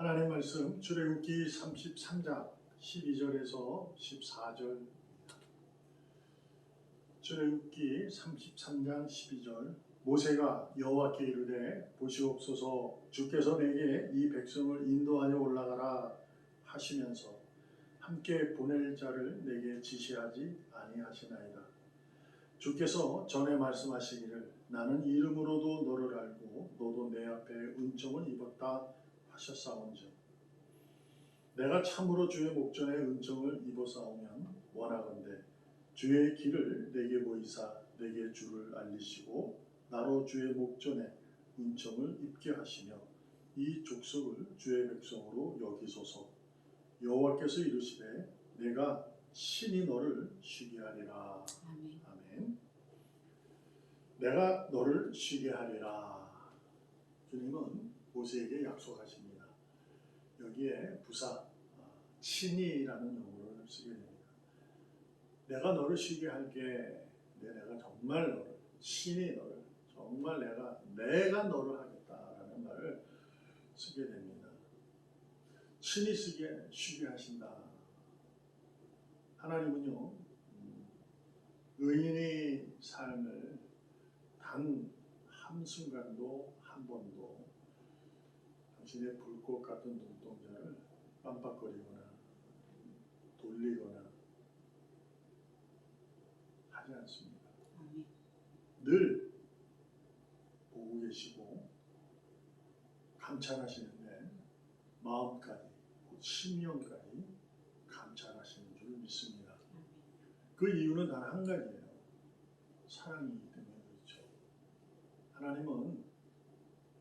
하나님 말씀 출애굽기 33장 12절에서 14절. 출애굽기 33장 12절. 모세가 여호와께 이르되 보시옵소서 주께서 내게 이 백성을 인도하여 올라가라 하시면서 함께 보낼 자를 내게 지시하지 아니하시나이다. 주께서 전에 말씀하시기를 나는 이름으로도 너를 알고 너도 내 앞에 은총을 입었다 하셨사온즉 내가 참으로 주의 목전에 은총을 입어사오면 원하건대 주의 길을 내게 보이사 내게 주를 알리시고 나로 주의 목전에 은총을 입게 하시며 이 족속을 주의 백성으로 여기소서. 여호와께서 이르시되 내가 친히 너를 쉬게 하리라. 아멘. 내가 너를 쉬게 하리라. 주님은 모세에게 약속하십니다. 여기에 부사 친히라는 용어를 쓰게 됩니다. 내가 너를 쉬게 할게. 내가 정말 너를 친히 너를 정말 내가 너를 하겠다라는 말을 쓰게 됩니다. 친히 쉬게 하신다. 하나님은요 의인의 삶을 단 한순간도 한 번도 당신의 불꽃 같은 눈동자를 깜빡거리거나 돌리거나 하지 않습니다. 늘 보고 계시고 감찰하시는데 마음까지 심령까지 감찰하시는 줄 믿습니다. 그 이유는 단 한 가지예요. 사랑이기 때문에 그렇죠. 하나님은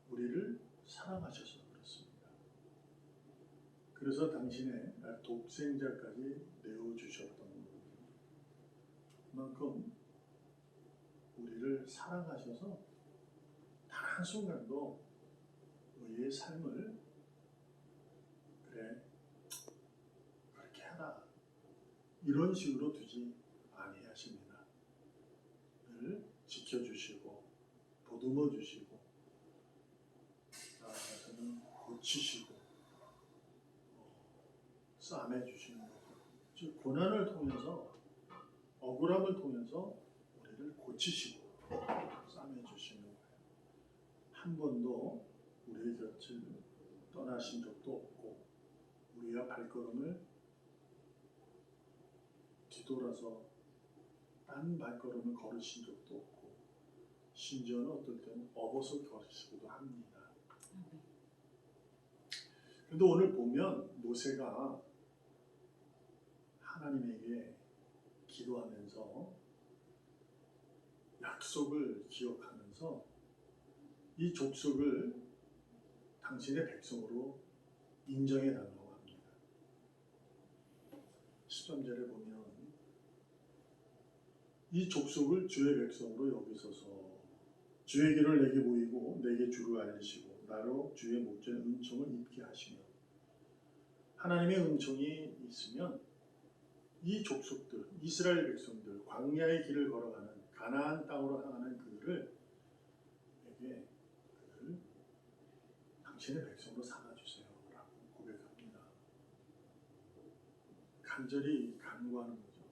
우리를 사랑하셔서 그렇습니다. 그래서 당신의 독생자까지 내어주셨던 거예요. 그만큼 우리를 사랑하셔서 단 한순간도 우리의 삶을 그래 그렇게 하라 이런 식으로 두지 아니하십니다. 늘 지켜주시고 보듬어 주시고 나아가서는 고치시고 싸매 주시는 거죠. 즉 고난을 통해서 억울함을 통해서 우리를 고치시고 싸매 주시는 거예요. 한 번도 우리의 곁을 떠나신 적도 없고 우리가 발걸음을 뒤돌아서 딴 발걸음을 걸으신 적도 없고 심지어는 어떨 때는 업어서 걸으시기도 합니다. 그런데 오늘 보면 모세가 하나님에게 기도하면서 약속을 기억하면서 이 족속을 당신의 백성으로 인정해 달라고 합니다. 13절에 보면 이 족속을 주의 백성으로 여기소서. 주의 길을 내게 보이고 내게 주를 알리시고 나로 주의 목전에 은총을 입게 하시며. 하나님의 은총이 있으면 이 족속들, 이스라엘 백성들, 광야의 길을 걸어가는 가나안 땅으로 향하는 그들을 당신의 백성으로 삼아주세요 라고 고백합니다. 간절히 간구하는 거죠.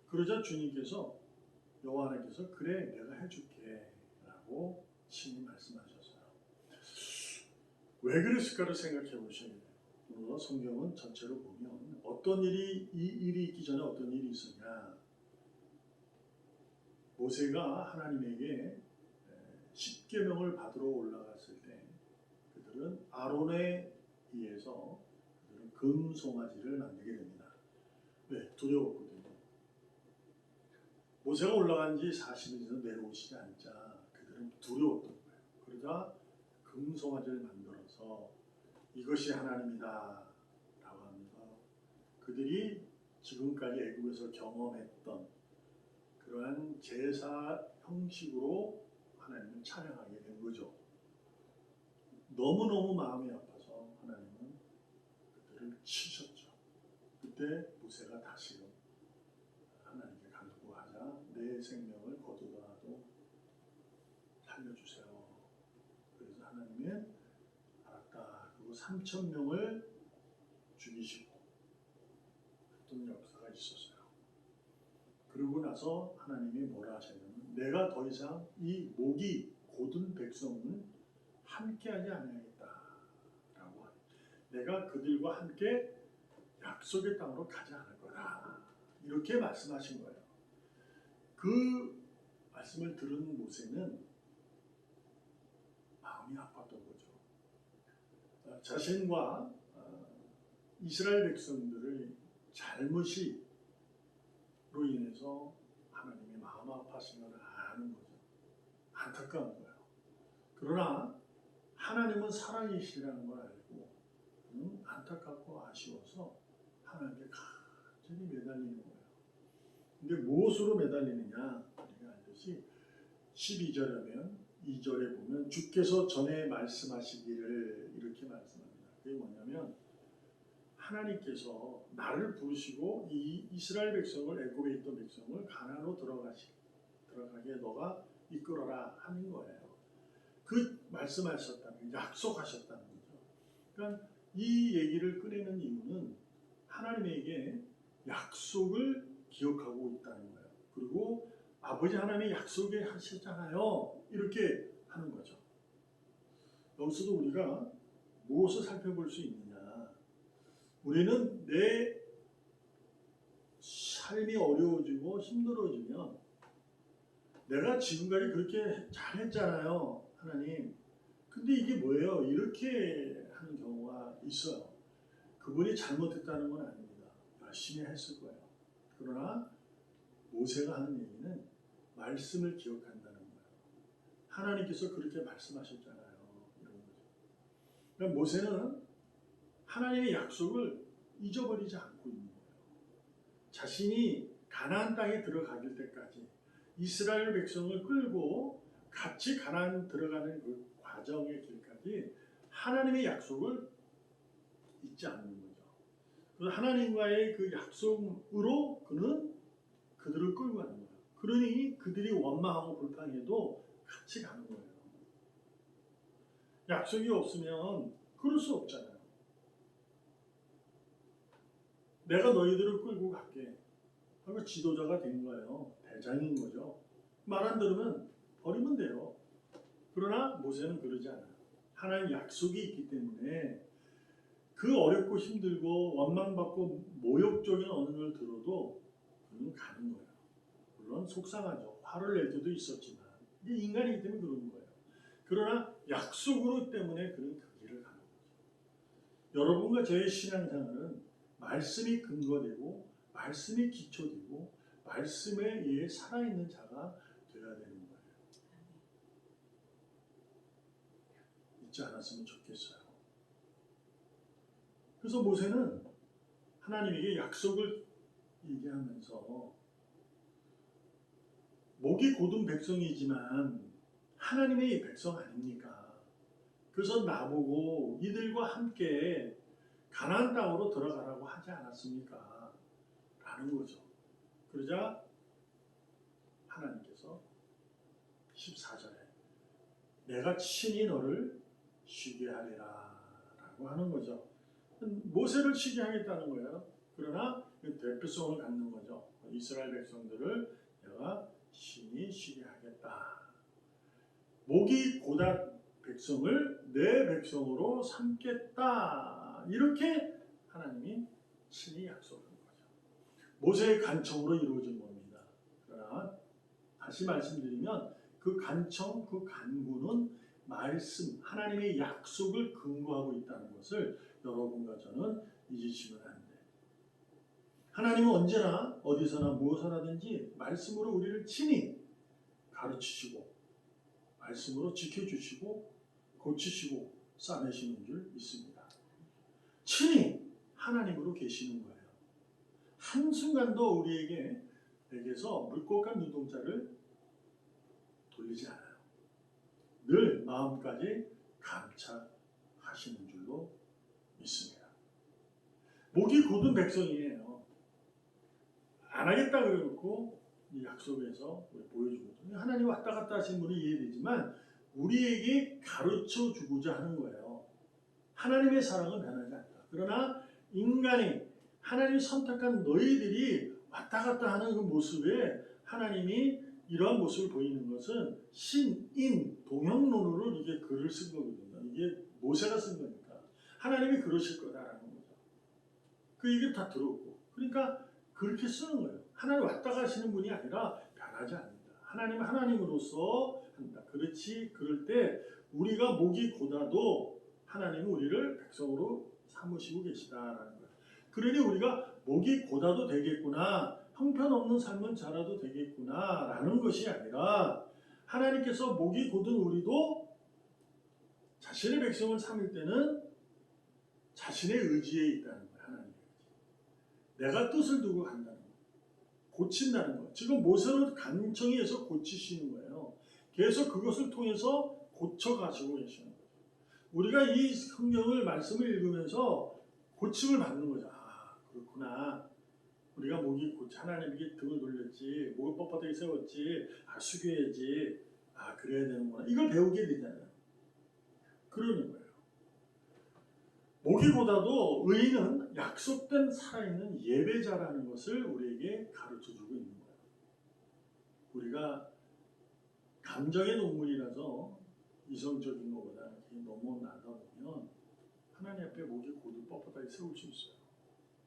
그러자 주님께서 여호와 하나님께서 그래 내가 해줄게 라고 친히 말씀하셨어요. 왜 그랬을까를 생각해 보셔야 돼요. 성경은 전체로 보면 어떤 이 일이 있기 전에 어떤 일이 있었냐. 모세가 하나님에게 십계명을 받으러 올라갔을 때 그들은 아론에 의해서 그들은 금송아지를 만들게 됩니다. 왜? 두려웠거든요. 모세가 올라간 지 40일 지나 내려오시지 않자 그들은 두려웠던 거예요. 그러자 금송아지를 만들어서 이것이 하나님이다 라고 합니다. 그들이 지금까지 애굽에서 경험했던 그러한 제사 형식으로 하나님을 찬양하게 된 거죠. 너무너무 마음이 아파서 하나님은 그들을 치셨죠. 그때 모세가 다시금 하나님께 간구하자 내 생명을 거두더라도 살려주세요. 그래서 하나님은 알았다. 그리고 3천 명을 죽이시고 했던 역사가 있었어요. 그러고 나서 하나님이 뭐라 하셨냐면 내가 더 이상 이 목이 곧은 백성은 함께하지 않아야겠다라고 하니 내가 그들과 함께 약속의 땅으로 가지 않을 거다 이렇게 말씀하신 거예요. 그 말씀을 들은 모세는 마음이 아팠던 거죠. 자신과 이스라엘 백성들의 잘못이 로 인해서 하나님이 마음 아파하신 걸 아는 거죠. 안타까운 거예요. 그러나 하나님은 사랑이시라는 걸 알고 안타깝고 아쉬워서 하나님께 간절히 매달리는 거예요. 근데 무엇으로 매달리느냐? 우리가 알듯이 12절에 하면 2절에 보면 주께서 전에 말씀하시기를 이렇게 말씀합니다. 그게 뭐냐면 하나님께서 나를 부르시고 이 이스라엘 백성을 애굽에 있던 백성을 가나안으로 들어가게 너가 이끌어라 하는 거예요. 그 말씀하셨다는 약속하셨다는 거죠. 그러니까 이 얘기를 꺼내는 이유는 하나님에게 약속을 기억하고 있다는 거예요. 그리고 아버지 하나님이 약속에 하셨잖아요. 이렇게 하는 거죠. 여기서도 우리가 무엇을 살펴볼 수 있느냐? 우리는 내 삶이 어려워지고 힘들어지면 내가 지금까지 그렇게 잘했잖아요, 하나님. 근데 이게 뭐예요? 이렇게 하는 경우가 있어요. 그분이 잘못했다는 건 아닙니다. 열심히 했을 거예요. 그러나 모세가 하는 얘기는 말씀을 기억한다는 거예요. 하나님께서 그렇게 말씀하셨잖아요. 이런 거죠. 그러니까 모세는 하나님의 약속을 잊어버리지 않고 있는 거예요. 자신이 가나안 땅에 들어가길 때까지 이스라엘 백성을 끌고 같이 가나안 들어가는 그 과정의 길까지 하나님의 약속을 잊지 않는 거죠. 그래서 하나님과의 그 약속으로 그는 그들을 끌고 가는 거예요. 그러니 그들이 원망하고 불평해도 같이 가는 거예요. 약속이 없으면 그럴 수 없잖아요. 내가 너희들을 끌고 갈게 하고 지도자가 된 거예요. 대장인 거죠. 말 안 들으면 버리면 돼요. 그러나 모세는 그러지 않아요. 하나님 약속이 있기 때문에 그 어렵고 힘들고 원망받고 모욕적인 언어를 들어도 그는 가는 거예요. 물론 속상하죠. 화를 낼 때도 있었지만 이게 인간이기 때문에 그러는 거예요. 그러나 약속으로 때문에 그는 그 길을 가는 거죠. 여러분과 저의 신앙생활은 말씀이 근거되고 말씀이 기초되고 말씀에 의해 살아있는 자가 되어야 되는 거예요. 잊지 않았으면 좋겠어요. 그래서 모세는 하나님에게 약속을 얘기하면서 목이 곧은 백성이지만 하나님의 백성 아닙니까? 그래서 나보고 이들과 함께 가나안 땅으로 들어가라고 하지 않았습니까? 라는 거죠. 그러자 하나님께서 14절에 내가 친히 너를 쉬게 하리라 라고 하는 거죠. 모세를 쉬게 하겠다는 거예요. 그러나 대표성을 갖는 거죠. 이스라엘 백성들을 내가 친히 쉬게 하겠다. 목이 곧은 백성을 내 백성으로 삼겠다. 이렇게 하나님이 친히 약속한 거죠. 모세의 간청으로 이루어진 겁니다. 그러나 다시 말씀드리면 그 간청, 그 간구는 말씀, 하나님의 약속을 근거하고 있다는 것을 여러분과 저는 잊으시면 안 돼요. 하나님은 언제나 어디서나 무엇을 하든지 말씀으로 우리를 친히 가르치시고 말씀으로 지켜주시고 고치시고 싸매시는 줄 믿습니다. 친히 하나님으로 계시는 거예요. 한순간도 우리에게서 물고간 눈동자를 돌리지 않아요. 늘 마음까지 감찰하시는 줄로 믿습니다. 목이 곧은 백성이에요. 안 하겠다 그래놓고 이 약속에서 보여주거든요. 하나님 왔다 갔다 하신 분이 이해되지만 우리에게 가르쳐 주고자 하는 거예요. 하나님의 사랑은 변하지 않다. 그러나 인간이 하나님이 선택한 너희들이 왔다 갔다 하는 그 모습에 하나님이 이러한 모습을 보이는 것은 신인 동형론으로 이게 글을 쓴 거거든요. 이게 모세가 쓴 거니까 하나님이 그러실 거다라는 거죠. 그 얘기를 다 들었고, 그러니까 그렇게 쓰는 거예요. 하나님 왔다 가시는 분이 아니라 변하지 않는다. 하나님은 하나님으로서 한다. 그렇지. 그럴 때 우리가 목이 고다도 하나님은 우리를 백성으로 삼으시고 계시다라는 거예요. 그러니 우리가 목이 고다도 되겠구나, 형편없는 삶은 살아도 되겠구나라는 것이 아니라 하나님께서 목이 곧은 우리도 자신의 백성을 삼을 때는 자신의 의지에 있다는 거예요. 하나님의 의지. 내가 뜻을 두고 간다는 거예요. 고친다는 거예요. 지금 모세로 간청히 해서 고치시는 거예요. 계속 그것을 통해서 고쳐가시고 계시는 거예요. 우리가 이 성경을 말씀을 읽으면서 고침을 받는 거죠. 아, 그렇구나. 우리가 목이 하나님에게 등을 돌렸지, 목을 뻣뻣하게 세웠지, 아, 숙여야지, 아, 그래야 되는구나. 이걸 배우게 되잖아요. 그러는 거예요. 목이보다도 의인은 약속된 살아있는 예배자라는 것을 우리에게 가르쳐주고 있는 거예요. 우리가 감정의 동물이라서 이성적인 것보다 너무 나다 보면 하나님 앞에 목이 고도 뻣뻣하게 세울 수 있어요.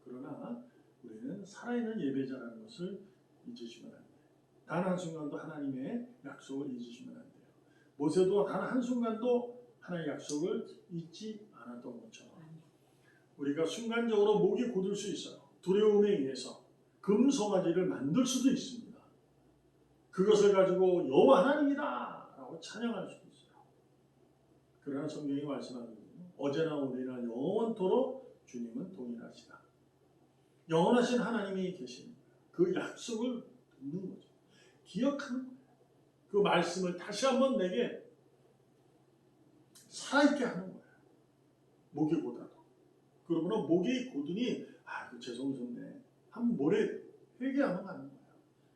그러나 우리는 살아있는 예배자라는 것을 잊으시면 안 돼요. 단 한순간도 하나님의 약속을 잊으시면 안 돼요. 모세도 단 한순간도 하나님의 약속을 잊지 않았던 것처럼 우리가 순간적으로 목이 곧을 수 있어요. 두려움에 의해서 금송아지를 만들 수도 있습니다. 그것을 가지고 여호와 하나님이다 라고 찬양할 수도 있어요. 그러나 성경이 말씀하거든요. 어제나 오늘이나 영원토록 주님은 동일하시다. 영원하신 하나님이 계시는 거예요. 그 약속을 듣는 거죠. 기억하는 거예요. 그 말씀을 다시 한번 내게 살아있게 하는 거예요. 목이 고다도. 그러므로 목이 고드니 아, 그 죄송스럽네. 한번 모레 회개하면 가는 거예요.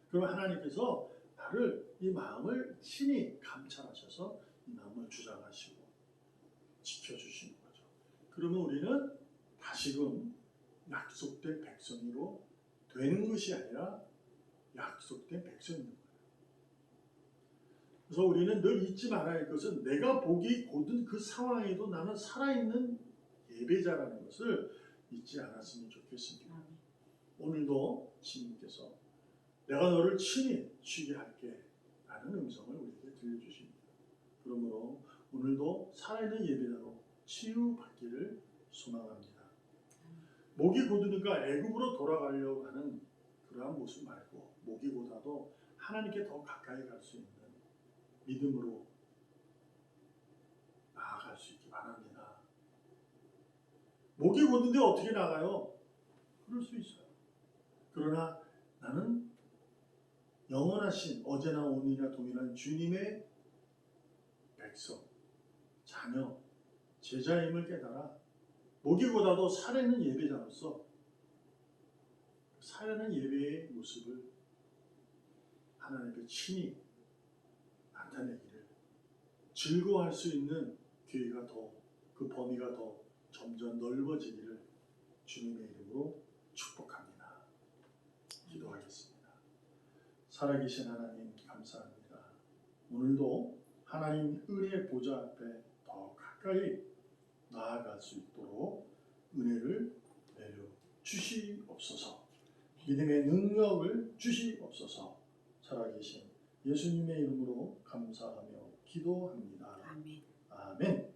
그러면 하나님께서 나를 이 마음을 친히 감찰하셔서 이 마음을 주장하시고 지켜주시는 거죠. 그러면 우리는 다시금 약속된 백성으로 되는 것이 아니라 약속된 백성인 거예요. 그래서 우리는 늘 잊지 말아야 할 것은 내가 목이 곧은 그 상황에도 나는 살아있는 예배자라는 것을 잊지 않았으면 좋겠습니다. 오늘도 주님께서 내가 너를 친히 쉬게 할게 라는 음성을 우리에게 들려주십니다. 그러므로 오늘도 살아있는 예배자로 치유받기를 소망합니다. 목이 곧으니까 애굽으로 돌아가려고 하는 그러한 모습 말고 목이 고다도 하나님께 더 가까이 갈 수 있는 믿음으로 나아갈 수 있기 바랍니다. 목이 곧는데 어떻게 나가요? 그럴 수 있어요. 그러나 나는 영원하신 어제나 오늘이나 동일한 주님의 백성, 자녀, 제자임을 깨달아 목이 고다도 살아있는 예배자로서 살아있는 예배의 모습을 하나님께 친히 나타내기를 즐거워할 수 있는 기회가 더, 그 범위가 더 점점 넓어지기를 주님의 이름으로 축복합니다. 기도하겠습니다. 살아계신 하나님 감사합니다. 오늘도 하나님 은혜의 보좌 앞에 더 가까이 나아갈 수 있도록 은혜를 내려 주시옵소서. 믿음의 능력을 주시옵소서. 살아계신 예수님의 이름으로 감사하며 기도합니다. 아멘. 아멘.